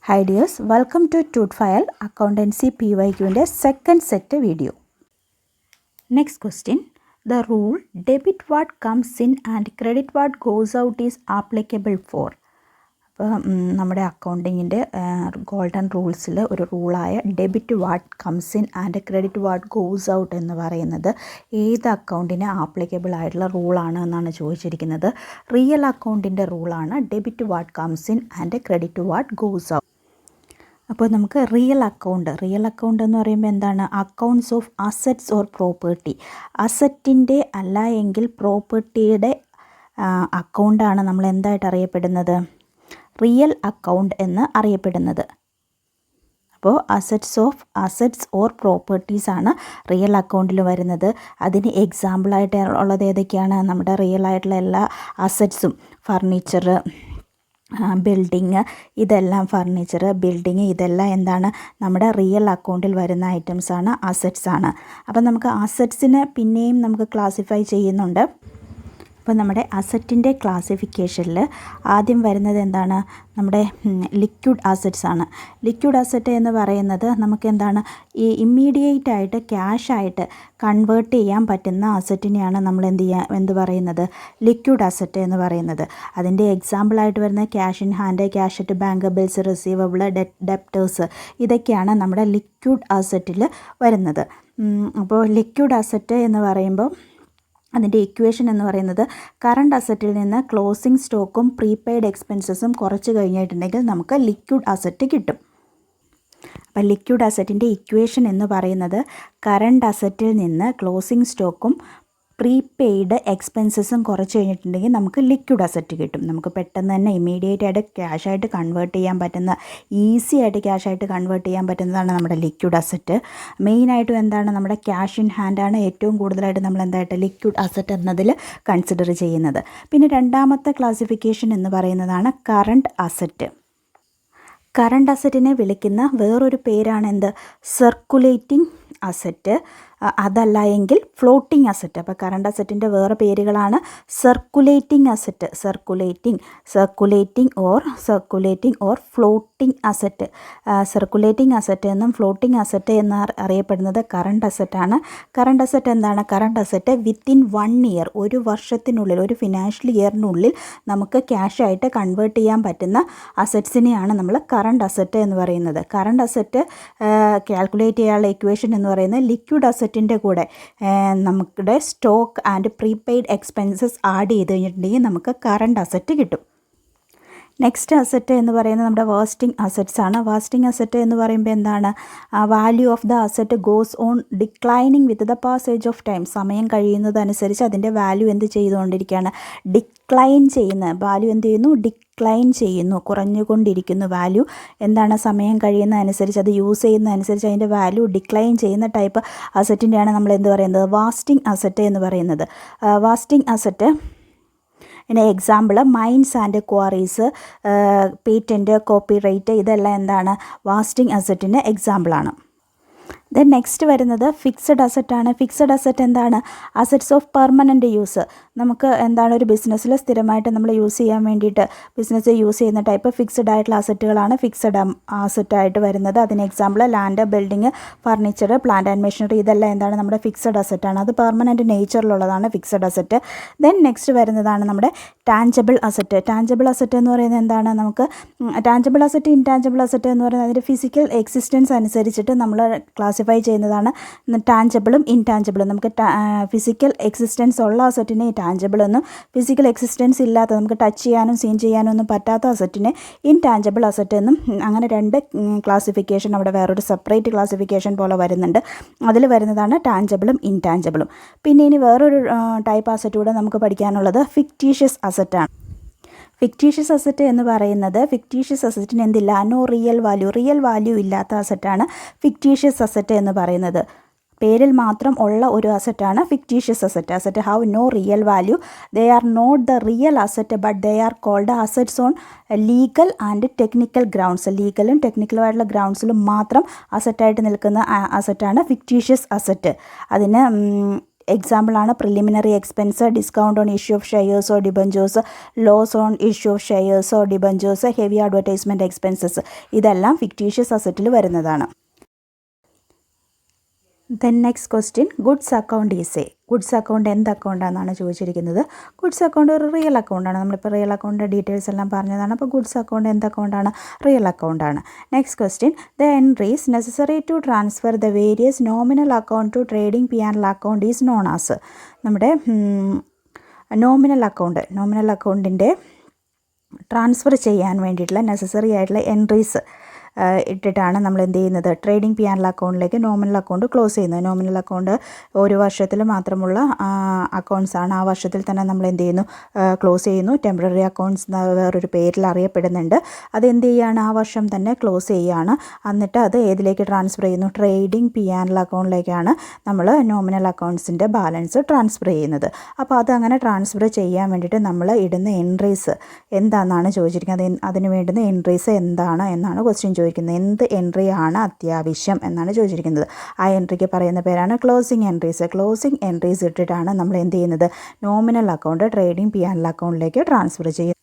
Hi dears, welcome to Tutfile Accountancy PYQന്റെ second set video. Next question, the rule debit what comes in and credit what goes out is applicable for. അപ്പോൾ നമ്മുടെ അക്കൗണ്ടിങ്ങിൻ്റെ golden റൂൾസിൽ ഒരു റൂളായ debit what comes in and credit what goes out എന്ന് പറയുന്നത് ഏത് അക്കൗണ്ടിന് applicable ആയിട്ടുള്ള റൂളാണ് എന്നാണ് ചോദിച്ചിരിക്കുന്നത്. റിയൽ അക്കൗണ്ടിൻ്റെ റൂളാണ് debit what comes in and credit what goes out. അപ്പോൾ നമുക്ക് റിയൽ അക്കൗണ്ട് എന്ന് പറയുമ്പോൾ എന്താണ്? Accounts of assets or property. അസറ്റിൻ്റെ അല്ല എങ്കിൽ പ്രോപ്പർട്ടിയുടെ അക്കൗണ്ടാണ് നമ്മൾ എന്തായിട്ട് അറിയപ്പെടുന്നത്? റിയൽ അക്കൗണ്ട് എന്ന് അറിയപ്പെടുന്നത്. അപ്പോൾ അസറ്റ്സ് ഓർ പ്രോപ്പർട്ടീസ് ആണ് റിയൽ അക്കൗണ്ടിൽ വരുന്നത്. അതിന് എക്സാമ്പിളായിട്ട് ഉള്ളത് ഏതൊക്കെയാണ്? നമ്മുടെ റിയൽ ആയിട്ടുള്ള എല്ലാ അസറ്റ്സും ഫർണിച്ചർ, ബിൽഡിങ്, ഇതെല്ലാം ഇതെല്ലാം എന്താണ്? നമ്മുടെ റിയൽ അക്കൗണ്ടിൽ വരുന്ന ഐറ്റംസാണ്, അസറ്റ്സ് ആണ്. അപ്പം നമുക്ക് അസറ്റ്സിനെ പിന്നെയും നമുക്ക് ക്ലാസിഫൈ ചെയ്യുന്നുണ്ട്. അപ്പോൾ നമ്മുടെ അസറ്റിൻ്റെ ക്ലാസിഫിക്കേഷനിൽ ആദ്യം വരുന്നത് എന്താണ്? നമ്മുടെ ലിക്വിഡ് അസറ്റ്സ് ആണ്. ലിക്വിഡ് അസറ്റ് എന്ന് പറയുന്നത് നമുക്ക് എന്താണ്? ഈ ഇമ്മീഡിയറ്റ് ആയിട്ട് ക്യാഷായിട്ട് കൺവേർട്ട് ചെയ്യാൻ പറ്റുന്ന അസറ്റിനെയാണ് നമ്മൾ എന്ത് പറയുന്നത്? ലിക്വിഡ് അസറ്റ് എന്ന് പറയുന്നത്. അതിൻ്റെ എക്സാമ്പിളായിട്ട് വരുന്ന cash in hand, cash at bank, bills receivable, debtors, ഇതൊക്കെയാണ് നമ്മുടെ ലിക്വിഡ് അസറ്റിൽ വരുന്നത്. അപ്പോൾ ലിക്വിഡ് അസറ്റ് എന്ന് പറയുമ്പോൾ അതിൻ്റെ ഇക്വേഷൻ എന്ന് പറയുന്നത് കറണ്ട് അസറ്റിൽ നിന്ന് ക്ലോസിംഗ് സ്റ്റോക്കും പ്രീപെയ്ഡ് എക്സ്പെൻസസും കുറച്ച് കഴിഞ്ഞിട്ടുണ്ടെങ്കിൽ നമുക്ക് ലിക്വിഡ് അസറ്റ് കിട്ടും. അപ്പോൾ ലിക്വിഡ് അസറ്റിൻ്റെ ഇക്വേഷൻ എന്ന് പറയുന്നത് കറണ്ട് അസറ്റിൽ നിന്ന് ക്ലോസിംഗ് സ്റ്റോക്കും പ്രീപെയ്ഡ് എക്സ്പെൻസസും കുറച്ച് കഴിഞ്ഞിട്ടുണ്ടെങ്കിൽ നമുക്ക് ലിക്വിഡ് അസറ്റ് കിട്ടും. നമുക്ക് പെട്ടെന്ന് തന്നെ ഇമ്മീഡിയറ്റ് ആയിട്ട് ക്യാഷായിട്ട് കൺവേർട്ട് ചെയ്യാൻ പറ്റുന്ന, ഈസി ആയിട്ട് ക്യാഷായിട്ട് കൺവേർട്ട് ചെയ്യാൻ പറ്റുന്നതാണ് നമ്മുടെ ലിക്വിഡ് അസറ്റ്. മെയിനായിട്ടും എന്താണ്? നമ്മുടെ ക്യാഷ് ഇൻ ഹാൻഡാണ് ഏറ്റവും കൂടുതലായിട്ട് നമ്മൾ എന്തായിട്ട് ലിക്വിഡ് അസറ്റ് എന്നതിൽ കൺസിഡർ ചെയ്യുന്നത്. പിന്നെ രണ്ടാമത്തെ ക്ലാസിഫിക്കേഷൻ എന്ന് പറയുന്നതാണ് കറണ്ട് അസറ്റ്. കറണ്ട് അസറ്റിനെ വിളിക്കുന്ന വേറൊരു പേരാണ് എന്ത്? സർക്കുലേറ്റിംഗ് അസറ്റ്, അതല്ല എങ്കിൽ ഫ്ലോട്ടിംഗ് അസറ്റ്. അപ്പോൾ കറണ്ട് അസറ്റിൻ്റെ വേറെ പേരുകളാണ് circulating asset, circulating or floating asset. Circulating asset എന്നും ഫ്ലോട്ടിംഗ് അസറ്റ് എന്ന് അറിയപ്പെടുന്നത് കറണ്ട് അസറ്റാണ്. കറണ്ട് അസറ്റ് എന്താണ്? കറണ്ട് അസറ്റ് വിത്തിൻ 1 ഇയർ, ഒരു വർഷത്തിനുള്ളിൽ, ഒരു ഫിനാൻഷ്യൽ ഇയറിനുള്ളിൽ നമുക്ക് ക്യാഷായിട്ട് കൺവേർട്ട് ചെയ്യാൻ പറ്റുന്ന അസറ്റ്സിനെയാണ് നമ്മൾ കറണ്ട് അസറ്റ് എന്ന് പറയുന്നത്. കറണ്ട് അസറ്റ് കാൽക്കുലേറ്റ് ചെയ്യാനുള്ള ഇക്വേഷൻ എന്ന് പറയുന്നത് ലിക്വിഡ് അസറ്റിൻ്റെ കൂടെ നമ്മുടെ stock and prepaid expenses add ചെയ്ത് കഴിഞ്ഞിട്ടുണ്ടെങ്കിൽ നമുക്ക് കറണ്ട് അസറ്റ് കിട്ടും. നെക്സ്റ്റ് അസറ്റ് എന്ന് പറയുന്നത് നമ്മുടെ വേസ്റ്റിംഗ് അസറ്റ്സ് ആണ്. വേസ്റ്റിംഗ് അസറ്റ് എന്ന് പറയുമ്പോൾ എന്താണ്? Value of the asset goes on declining with the passage of time. സമയം കഴിയുന്നതനുസരിച്ച് അതിൻ്റെ വാല്യൂ എന്ത് ചെയ്തുകൊണ്ടിരിക്കുകയാണ്? ഡിക്ലൈൻ ചെയ്യുന്ന വാല്യൂ എന്ത് ചെയ്യുന്നു? ഡിക്ലൈൻ ചെയ്യുന്നു, കുറഞ്ഞുകൊണ്ടിരിക്കുന്നു വാല്യൂ. എന്താണ്? സമയം കഴിയുന്നതനുസരിച്ച്, അത് യൂസ് ചെയ്യുന്നതനുസരിച്ച് അതിൻ്റെ വാല്യൂ ഡിക്ലൈൻ ചെയ്യുന്ന ടൈപ്പ് അസറ്റിൻ്റെയാണ് നമ്മൾ എന്ത് പറയുന്നത്? വേസ്റ്റിംഗ് അസറ്റ് എന്ന് പറയുന്നത്. വേസ്റ്റിംഗ് അസറ്റ് പിന്നെ example mines and quarries, patent, copyright, ഇതെല്ലാം എന്താണ്? വേസ്റ്റിംഗ് അസറ്റിന് എക്സാമ്പിളാണ്. ദെൻ നെക്സ്റ്റ് വരുന്നത് ഫിക്സഡ് അസറ്റാണ്. ഫിക്സഡ് അസറ്റ് എന്താണ്? Assets of permanent use. നമുക്ക് എന്താണ്? ഒരു ബിസിനസ്സിൽ സ്ഥിരമായിട്ട് നമ്മൾ യൂസ് ചെയ്യാൻ വേണ്ടിയിട്ട് ബിസിനസ് യൂസ് ചെയ്യുന്ന ടൈപ്പ് ഫിക്സഡ് ആയിട്ടുള്ള അസറ്റുകളാണ് ഫിക്സഡ് അസറ്റായിട്ട് വരുന്നത്. അതിന് example land, building, furniture, plant and machinery, ഇതെല്ലാം എന്താണ്? നമ്മുടെ ഫിക്സഡ് അസറ്റാണ്. അത് പെർമനൻറ്റ് നേച്ചറിലുള്ളതാണ് ഫിക്സഡ് അസറ്റ്. ദെൻ നെക്സ്റ്റ് വരുന്നതാണ് നമ്മുടെ ടാഞ്ചിബിൾ അസറ്റ്. ടാഞ്ചിബിൾ അസറ്റ് എന്ന് പറയുന്നത് എന്താണ്? നമുക്ക് ടാഞ്ചിബിൾ അസറ്റ്, ഇൻടാഞ്ചിബിൾ അസറ്റ് എന്ന് പറയുന്നത് അതിൻ്റെ ഫിസിക്കൽ എക്സിസ്റ്റൻസ് അനുസരിച്ചിട്ട് നമ്മൾ ക്ലാസിഫൈ ചെയ്യുന്നതാണ് ടാഞ്ചിബിളും ഇൻടാഞ്ചിബിളും. നമുക്ക് ഫിസിക്കൽ എക്സിസ്റ്റൻസ് ഉള്ള അസറ്റിനെ ടാഞ്ചിബിൾ എന്നും, ഫിസിക്കൽ എക്സിസ്റ്റൻസ് ഇല്ലാത്ത, നമുക്ക് ടച്ച് ചെയ്യാനും സീൻ ചെയ്യാനും ഒന്നും പറ്റാത്ത അസറ്റിനെ ഇൻടാഞ്ചിബിൾ അസറ്റ് എന്നും. അങ്ങനെ രണ്ട് ക്ലാസിഫിക്കേഷൻ അവിടെ വേറൊരു സെപ്പറേറ്റ് ക്ലാസിഫിക്കേഷൻ പോലെ വരുന്നുണ്ട്. അതിൽ വരുന്നതാണ് ടാഞ്ചിബിളും ഇൻടാഞ്ചിബിളും. പിന്നെ ഇനി വേറൊരു ടൈപ്പ് അസറ്റ് കൂടെ നമുക്ക് പഠിക്കാനുള്ളത് ഫിക്റ്റീഷ്യസ് അസറ്റാണ്. ഫിക്റ്റീഷ്യസ് അസറ്റ് എന്ന് പറയുന്നത്, ഫിക്റ്റീഷ്യസ് അസറ്റിന് എന്തില്ല? നോ റിയൽ വാല്യൂ ഇല്ലാത്ത അസറ്റാണ് ഫിക്റ്റീഷ്യസ് അസറ്റ് എന്ന് പറയുന്നത്. പേരിൽ മാത്രം ഉള്ള ഒരു അസറ്റാണ് fictitious asset have no real value. They are not the real asset but they are called assets on legal and technical grounds. ലീഗലും ടെക്നിക്കലുമായിട്ടുള്ള ഗ്രൗണ്ട്സിലും മാത്രം അസറ്റായിട്ട് നിൽക്കുന്ന അസറ്റാണ് ഫിക്റ്റീഷ്യസ് അസറ്റ്. അതിന് എക്സാമ്പിളാണ് preliminary expense, discount on issue of shares or debentures, loss on issue of shares or debentures, heavy advertisement expenses. ഇതെല്ലാം ഫിക്റ്റീഷ്യസ് അസറ്റിൽ വരുന്നതാണ്. Then next question, goods account is a. Goods account എന്ത് അക്കൗണ്ടാണെന്നാണ് ചോദിച്ചിരിക്കുന്നത്. Goods account ഒരു real അക്കൗണ്ടാണ്. നമ്മളിപ്പോൾ real അക്കൗണ്ടിൻ്റെ details എല്ലാം പറഞ്ഞതാണ്. അപ്പോൾ ഗുഡ്സ് അക്കൗണ്ട് എന്ത് അക്കൗണ്ടാണ്? റിയൽ അക്കൗണ്ടാണ്. Next question, the entries necessary to transfer the various nominal account to trading P&L account is known as. നമ്മുടെ നോമിനൽ അക്കൗണ്ടിൻ്റെ ട്രാൻസ്ഫർ ചെയ്യാൻ വേണ്ടിയിട്ടുള്ള നെസസറി ആയിട്ടുള്ള എൻട്രീസ് ഇട്ടിട്ടാണ് നമ്മൾ എന്ത് ചെയ്യുന്നത്? ട്രേഡിംഗ് P&L അക്കൗണ്ടിലേക്ക് നോമിനൽ അക്കൗണ്ട് ക്ലോസ് ചെയ്യുന്നത്. നോമിനൽ അക്കൗണ്ട് ഒരു വർഷത്തിൽ മാത്രമുള്ള അക്കൗണ്ട്സ് ആണ്. ആ വർഷത്തിൽ തന്നെ നമ്മൾ എന്ത് ചെയ്യുന്നു? ക്ലോസ് ചെയ്യുന്നു. ടെമ്പററി അക്കൗണ്ട്സ് വേറൊരു പേരിൽ അറിയപ്പെടുന്നുണ്ട്. അത് എന്ത് ചെയ്യുകയാണ്? ആ വർഷം തന്നെ ക്ലോസ് ചെയ്യുകയാണ്. എന്നിട്ട് അത് ഏതിലേക്ക് ട്രാൻസ്ഫർ ചെയ്യുന്നു? ട്രേഡിംഗ് P&L അക്കൗണ്ടിലേക്കാണ് നമ്മൾ നോമിനൽ അക്കൗണ്ട്സിൻ്റെ ബാലൻസ് ട്രാൻസ്ഫർ ചെയ്യുന്നത്. അപ്പോൾ അതങ്ങനെ ട്രാൻസ്ഫർ ചെയ്യാൻ വേണ്ടിയിട്ട് നമ്മൾ ഇടുന്ന എൻട്രീസ് എന്താണെന്നാണ് ചോദിച്ചിരിക്കുന്നത്. അതിന് വേണ്ടുന്ന എൻട്രീസ് എന്താണ് എന്നാണ് ക്വസ്റ്റ്യൻ ചോദിക്കുന്നത്. എന്ത് എൻട്രി ആണ് അത്യാവശ്യം എന്നാണ് ചോദിച്ചിരിക്കുന്നത്. ആ എൻട്രിക്ക് പറയുന്ന പേരാണ് ക്ലോസിംഗ് എൻട്രീസ്. ക്ലോസിംഗ് എൻട്രീസ് ഇട്ടിട്ടാണ് നമ്മൾ എന്ത് ചെയ്യുന്നത്? നോമിനൽ അക്കൗണ്ട് ട്രേഡിംഗ് P&L അക്കൗണ്ടിലേക്ക് ട്രാൻസ്ഫർ ചെയ്യുന്നത്.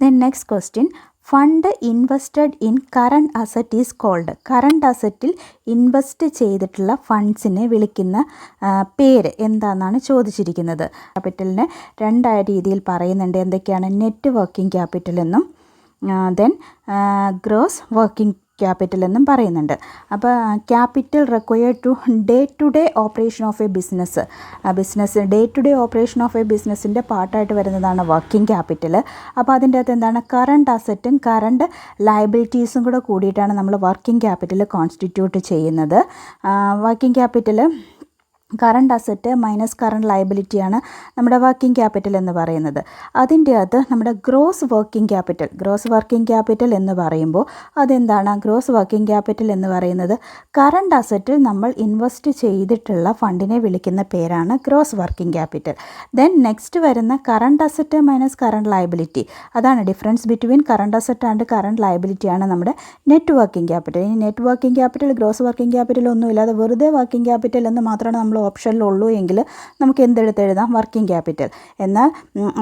Then next question, fund invested in current asset is called. Current അസറ്റിൽ ഇൻവെസ്റ്റ് ചെയ്തിട്ടുള്ള ഫണ്ട്സിനെ വിളിക്കുന്ന പേര് എന്താണെന്നാണ് ചോദിച്ചിരിക്കുന്നത്. ക്യാപിറ്റലിനെ രണ്ടായ രീതിയിൽ പറയുന്നുണ്ട്. എന്തൊക്കെയാണ്? നെറ്റ് വർക്കിംഗ് ക്യാപിറ്റൽ എന്നും ദെൻ ഗ്രോസ് വർക്കിംഗ് ക്യാപിറ്റൽ എന്നും പറയുന്നുണ്ട്. അപ്പോൾ capital required to day operation of a business day to day operation of a ബിസിനസ്സിൻ്റെ പാർട്ടായിട്ട് വരുന്നതാണ് വർക്കിംഗ് ക്യാപിറ്റൽ. അപ്പോൾ അതിൻ്റെ അകത്ത് എന്താണ്? കറണ്ട് അസറ്റും കറണ്ട് ലയബിലിറ്റീസും കൂടെ കൂടിയിട്ടാണ് നമ്മൾ വർക്കിംഗ് ക്യാപിറ്റൽ കോൺസ്റ്റിറ്റ്യൂട്ട് ചെയ്യുന്നത്. Working capital current asset minus current ലയബിലിറ്റിയാണ് നമ്മുടെ വർക്കിംഗ് ക്യാപിറ്റൽ എന്ന് പറയുന്നത്. അതിൻ്റെ അകത്ത് നമ്മുടെ ഗ്രോസ് വർക്കിംഗ് ക്യാപിറ്റൽ എന്ന് പറയുമ്പോൾ അതെന്താണ്? ഗ്രോസ് വർക്കിംഗ് ക്യാപിറ്റൽ എന്ന് പറയുന്നത് കറണ്ട് അസറ്റിൽ നമ്മൾ ഇൻവെസ്റ്റ് ചെയ്തിട്ടുള്ള ഫണ്ടിനെ വിളിക്കുന്ന പേരാണ് gross working capital. Then next വരുന്ന current asset minus current liability, അതാണ് difference between current asset and current ലയബിലിറ്റിയാണ് നമ്മുടെ നെറ്റ് വർക്കിംഗ് ക്യാപിറ്റൽ. ഇനി net working capital, gross working capital ഒന്നുമില്ലാതെ വെറുതെ വർക്കിംഗ് ക്യാപിറ്റൽ എന്ന് മാത്രമാണ് നമ്മൾ ഓപ്ഷനിലുള്ളൂ എങ്കിൽ നമുക്ക് എന്തെടുത്തെഴുതാം? Working capital. എന്നാൽ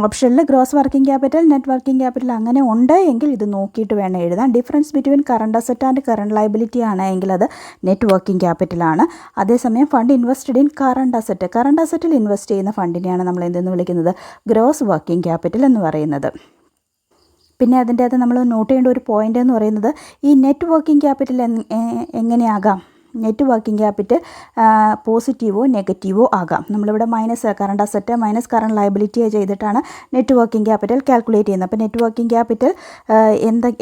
ഓപ്ഷനിൽ gross working capital, net working capital അങ്ങനെ ഉണ്ട് എങ്കിൽ ഇത് നോക്കിയിട്ട് വേണം എഴുതാൻ. Difference between current asset and current liability ആണ് എങ്കിൽ അത് നെറ്റ് വർക്കിംഗ് ക്യാപിറ്റലാണ്. അതേസമയം ഫണ്ട് ഇൻവെസ്റ്റഡ് ഇൻ കറണ്ട് അസറ്റിൽ ഇൻവെസ്റ്റ് ചെയ്യുന്ന ഫണ്ടിനെയാണ് നമ്മൾ എന്തെന്ന് വിളിക്കുന്നത്? ഗ്രോസ് വർക്കിംഗ് ക്യാപിറ്റൽ എന്ന് പറയുന്നത്. പിന്നെ അതിൻ്റെ അകത്ത് നമ്മൾ നോട്ട് ചെയ്യേണ്ട ഒരു പോയിൻ്റ് എന്ന് പറയുന്നത്, ഈ നെറ്റ് വർക്കിംഗ് ക്യാപിറ്റൽ എങ്ങനെയാകാം? നെറ്റ് വർക്കിംഗ് ക്യാപിറ്റൽ പോസിറ്റീവോ നെഗറ്റീവോ ആകാം. നമ്മളിവിടെ minus current asset minus current liability ചെയ്തിട്ടാണ് നെറ്റ് വർക്കിംഗ് ക്യാപിറ്റൽ കാൽക്കുലേറ്റ് ചെയ്യുന്നത്. അപ്പോൾ നെറ്റ് വർക്കിംഗ് ക്യാപിറ്റൽ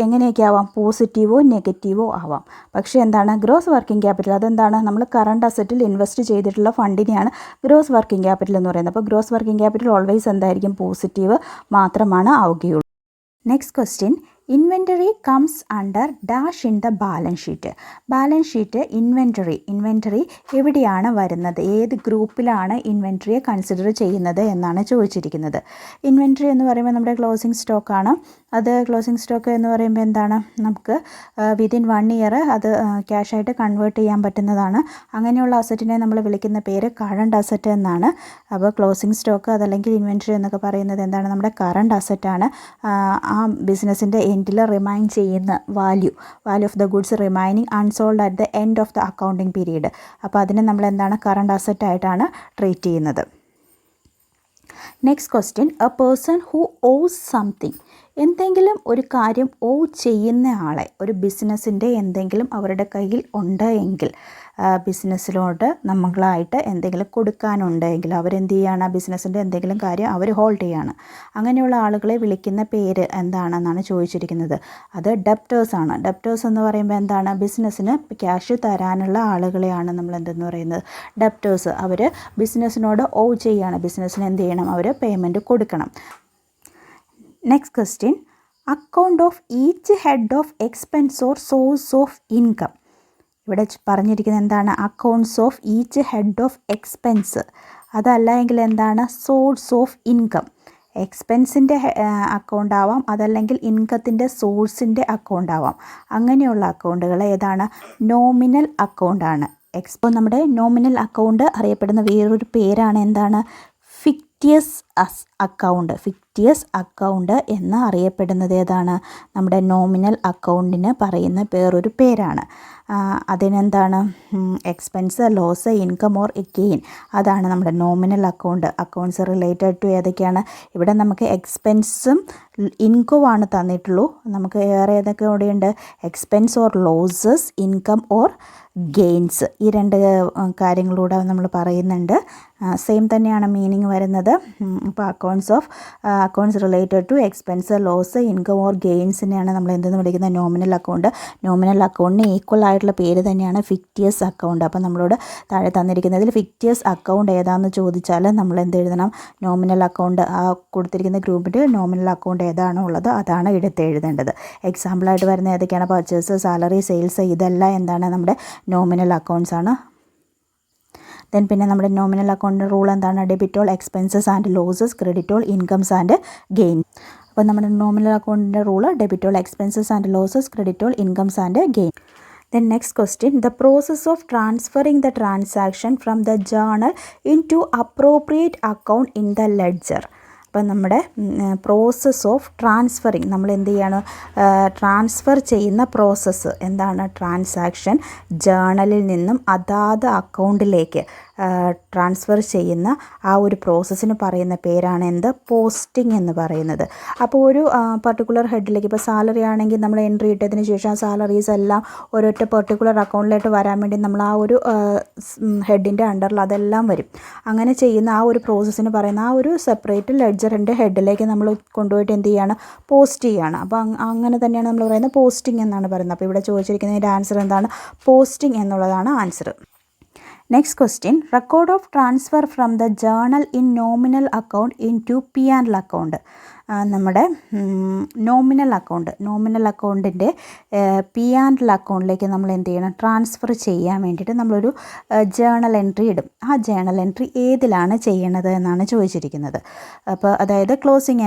എങ്ങനെയൊക്കെ ആവാം? പോസിറ്റീവോ നെഗറ്റീവോ ആവാം. പക്ഷേ എന്താണ് ഗ്രോസ് വർക്കിംഗ് ക്യാപിറ്റൽ? അതെന്താണ്? നമ്മൾ കറണ്ട് അസറ്റിൽ ഇൻവെസ്റ്റ് ചെയ്തിട്ടുള്ള ഫണ്ടിനെയാണ് ഗ്രോസ് വർക്കിംഗ് ക്യാപിറ്റൽ എന്ന് പറയുന്നത്. അപ്പോൾ ഗ്രോസ് വർക്കിംഗ് ക്യാപിറ്റൽ ഓൾവേസ് എന്തായിരിക്കും? പോസിറ്റീവ് മാത്രമാണ് ആവുകയുള്ളൂ. Next question, inventory comes under dash in the balance sheet. Inventory എവിടെയാണ് വരുന്നത്? ഏത് ഗ്രൂപ്പിലാണ് ഇൻവെൻറ്ററിയെ കൺസിഡർ ചെയ്യുന്നത് എന്നാണ് ചോദിച്ചിരിക്കുന്നത്. ഇൻവെൻറ്ററി എന്ന് പറയുമ്പോൾ നമ്മുടെ ക്ലോസിംഗ് സ്റ്റോക്കാണ്. അത് ക്ലോസിംഗ് സ്റ്റോക്ക് എന്ന് പറയുമ്പോൾ എന്താണ്? നമുക്ക് വിതിൻ 1 ഇയർ അത് ക്യാഷായിട്ട് കൺവേർട്ട് ചെയ്യാൻ പറ്റുന്നതാണ്. അങ്ങനെയുള്ള അസറ്റിനെ നമ്മൾ വിളിക്കുന്ന പേര് കറണ്ട് അസറ്റ് എന്നാണ്. അപ്പോൾ ക്ലോസിംഗ് സ്റ്റോക്ക് അതല്ലെങ്കിൽ ഇൻവെൻറ്ററി എന്നൊക്കെ പറയുന്നത് എന്താണ്? നമ്മുടെ കറണ്ട് അസറ്റാണ്. ആ ബിസിനസ്സിൻ്റെ എൻഡിൽ റിമൈൻ ചെയ്യുന്ന value of the goods remaining unsold at the end of the accounting period. അപ്പോൾ അതിനെ നമ്മൾ എന്താണ്? കറണ്ട് അസറ്റായിട്ടാണ് ട്രീറ്റ് ചെയ്യുന്നത്. Next question, a person who owes something. എന്തെങ്കിലും ഒരു കാര്യം ചെയ്യുന്ന ആളെ, ഒരു ബിസിനസ്സിൻ്റെ എന്തെങ്കിലും അവരുടെ കയ്യിൽ ഉണ്ട് എങ്കിൽ, ബിസിനസ്സിലോട്ട് നമ്മളായിട്ട് എന്തെങ്കിലും കൊടുക്കാനുണ്ടെങ്കിൽ അവരെന്ത് ചെയ്യുകയാണ്? ബിസിനസ്സിൻ്റെ എന്തെങ്കിലും കാര്യം അവർ ഹോൾഡ് ചെയ്യുകയാണ്. അങ്ങനെയുള്ള ആളുകളെ വിളിക്കുന്ന പേര് എന്താണെന്നാണ് ചോദിച്ചിരിക്കുന്നത്. അത് ഡെപ്റ്റേഴ്സാണ്. ഡെപ്റ്റേഴ്സ് എന്ന് പറയുമ്പോൾ എന്താണ്? ബിസിനസ്സിന് ക്യാഷ് തരാനുള്ള ആളുകളെയാണ് നമ്മൾ എന്തെന്ന് പറയുന്നത്? ഡെപ്റ്റേഴ്സ്. അവർ ബിസിനസ്സിനോട് ചെയ്യുകയാണ്. ബിസിനസ്സിന് എന്ത് ചെയ്യണം? അവർ പേയ്മെൻറ്റ് കൊടുക്കണം. Next question, account of each head of expense or source of income. ഇവിടെ പറഞ്ഞിരിക്കുന്നത് എന്താണ്? Accounts of each head of expense. അതല്ല എങ്കിൽ എന്താണ്? Source of income. എക്സ്പെൻസിൻ്റെ അക്കൗണ്ട് ആവാം, അതല്ലെങ്കിൽ ഇൻകത്തിൻ്റെ സോഴ്സിൻ്റെ അക്കൗണ്ട് ആവാം. അങ്ങനെയുള്ള അക്കൗണ്ടുകൾ ഏതാണ്? നോമിനൽ അക്കൗണ്ടാണ്. ഇപ്പോൾ നമ്മുടെ നോമിനൽ അക്കൗണ്ട് അറിയപ്പെടുന്ന വേറൊരു പേരാണ് എന്താണ്? ഫിക്റ്റിയസ് അക്കൗണ്ട് എന്ന് അറിയപ്പെടുന്നത് ഏതാണ്? നമ്മുടെ നോമിനൽ അക്കൗണ്ടിന് പറയുന്ന വേറൊരു പേരാണ്. അതിനെന്താണ്? Expense, loss, income or gain, അതാണ് നമ്മുടെ നോമിനൽ അക്കൗണ്ട്സ് റിലേറ്റഡ് ടു ഏതൊക്കെയാണ്? ഇവിടെ നമുക്ക് എക്സ്പെൻസും ഇൻകവുമാണ് തന്നിട്ടുള്ളൂ. നമുക്ക് വേറെ ഏതൊക്കെ ഇവിടെയുണ്ട്? Expense or losses, income or gains, ഈ രണ്ട് കാര്യങ്ങളൂടെ നമ്മൾ പറയുന്നുണ്ട്. സെയിം തന്നെയാണ് മീനിങ് വരുന്നത്. അപ്പോൾ accounts related to expense, loss, income or ഗെയിൻസിനെയാണ് നമ്മൾ എന്തെന്ന് വിളിക്കുന്നത്? Nominal account. നോമിനൽ അക്കൗണ്ടിന് ഈക്വൽ ആയിട്ടുള്ള പേര് തന്നെയാണ് ഫിക്റ്റിയസ് അക്കൗണ്ട്. അപ്പോൾ നമ്മളോട് താഴെ തന്നിരിക്കുന്നതിൽ ഫിക്റ്റിയസ് അക്കൗണ്ട് ഏതാണെന്ന് ചോദിച്ചാൽ നമ്മൾ എന്ത് എഴുതണം? നോമിനൽ അക്കൗണ്ട്, ആ കൊടുത്തിരിക്കുന്ന ഗ്രൂപ്പിൽ നോമിനൽ അക്കൗണ്ട് ഏതാണോ ഉള്ളത് അതാണ് എടുത്ത് എഴുതേണ്ടത്. എക്സാമ്പിളായിട്ട് വരുന്ന ഏതൊക്കെയാണ്? പർച്ചേസ്, സാലറി, സെയിൽസ്, ഇതെല്ലാം എന്താണ്? നമ്മുടെ നോമിനൽ അക്കൗണ്ട്സ് ആണ്. പിന്നെ നമ്മുടെ നോമിനൽ അക്കൗണ്ടിൻ്റെ റൂൾ എന്താണ്? Debit all expenses and losses, credit all incomes and gain. അപ്പോൾ നമ്മുടെ നോമിനൽ അക്കൗണ്ടിൻ്റെ rule debit all expenses and losses, credit all incomes and gain. Then next question, the process of transferring the transaction from the journal into appropriate account in the ledger. അപ്പം നമ്മുടെ process of transferring, നമ്മൾ എന്ത് ചെയ്യാണ്? Transfer ചെയ്യുന്ന process എന്താണ്? Transaction ജേണലിൽ നിന്നും അതാത് അക്കൗണ്ടിലേക്ക് ട്രാൻസ്ഫർ ചെയ്യുന്ന ആ ഒരു പ്രോസസ്സിന് പറയുന്ന പേരാണ് എന്ത്? പോസ്റ്റിംഗ് എന്ന് പറയുന്നത്. അപ്പോൾ ഒരു പർട്ടിക്കുലർ ഹെഡിലേക്ക്, ഇപ്പോൾ സാലറി ആണെങ്കിൽ നമ്മൾ എൻട്രി ഇട്ടതിന് ശേഷം ആ സാലറീസ് എല്ലാം ഒരൊറ്റ പർട്ടിക്കുലർ അക്കൗണ്ടിലേക്ക് വരാൻ വേണ്ടി നമ്മൾ ആ ഒരു ഹെഡിൻ്റെ അണ്ടറിൽ അതെല്ലാം വരും. അങ്ങനെ ചെയ്യുന്ന ആ ഒരു പ്രോസസ്സിന് പറയുന്ന ആ ഒരു സെപ്പറേറ്റ് ലെഡ്ജറിൻ്റെ ഹെഡിലേക്ക് നമ്മൾ കൊണ്ടുപോയിട്ട് എന്ത് ചെയ്യുകയാണ്? പോസ്റ്റ് ചെയ്യുകയാണ്. അപ്പോൾ അങ്ങനെ തന്നെയാണ് നമ്മൾ പറയുന്നത് പോസ്റ്റിംഗ് എന്നാണ് പറയുന്നത്. അപ്പോൾ ഇവിടെ ചോദിച്ചിരിക്കുന്നതിൻ്റെ ആൻസർ എന്താണ്? പോസ്റ്റിംഗ് എന്നുള്ളതാണ് answer. Next question, record of transfer from the journal in nominal account into P&L account. നമ്മുടെ നോമിനൽ അക്കൗണ്ടിൻ്റെ P&L അക്കൗണ്ടിലേക്ക് നമ്മൾ എന്ത് ചെയ്യണം? ട്രാൻസ്ഫർ ചെയ്യാൻ വേണ്ടിയിട്ട് നമ്മളൊരു ജേണൽ എൻട്രി ഇടും. ആ ജേണൽ എൻട്രി ഏതിലാണ് ചെയ്യണത് എന്നാണ് ചോദിച്ചിരിക്കുന്നത്. അപ്പോൾ അതായത് ക്ലോസിംഗ്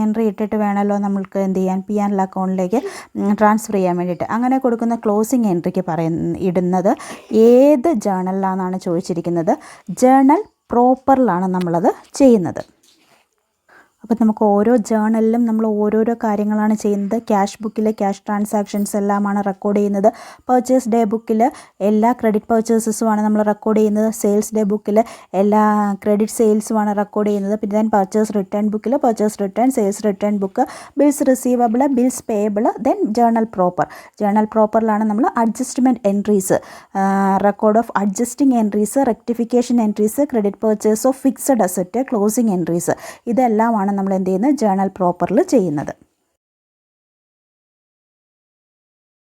എൻട്രി ഇട്ടിട്ട് വേണമല്ലോ നമ്മൾക്ക് എന്ത് ചെയ്യാൻ? P&L അക്കൗണ്ടിലേക്ക് ട്രാൻസ്ഫർ ചെയ്യാൻ വേണ്ടിയിട്ട്. അങ്ങനെ കൊടുക്കുന്ന ക്ലോസിംഗ് എൻട്രിക്ക് ഇടുന്നത് ഏത് ജേണലിലാണെന്നാണ് ചോദിച്ചിരിക്കുന്നത്. ജേണൽ പ്രോപ്പറിലാണ് നമ്മളത് ചെയ്യുന്നത്. അപ്പോൾ നമുക്ക് ഓരോ ജേണലിലും നമ്മൾ ഓരോരോ കാര്യങ്ങളാണ് ചെയ്യുന്നത്. ക്യാഷ് ബുക്കിൽ ക്യാഷ് ട്രാൻസാക്ഷൻസ് എല്ലാമാണ് റെക്കോർഡ് ചെയ്യുന്നത്. പർച്ചേസ് ഡേ ബുക്കിൽ എല്ലാ ക്രെഡിറ്റ് പർച്ചേസസുമാണ് നമ്മൾ റെക്കോർഡ് ചെയ്യുന്നത്. സെയിൽസ് ഡേ ബുക്കിൽ എല്ലാ ക്രെഡിറ്റ് സെയിൽസുമാണ് റെക്കോർഡ് ചെയ്യുന്നത്. പിന്നെ പർച്ചേസ് റിട്ടേൺ ബുക്കിൽ purchase return, sales return book, bills receivable, bills payable, journal പ്രോപ്പറിലാണ് നമ്മൾ adjustment entries, record of adjusting entries, rectification entries, credit purchase of fixed asset, closing entries, ഇതെല്ലാമാണ് നമ്മൾ എന്ത് ചെയ്യുന്നത്? ജേണൽ പ്രോപ്പറിൽ ചെയ്യുന്നത്.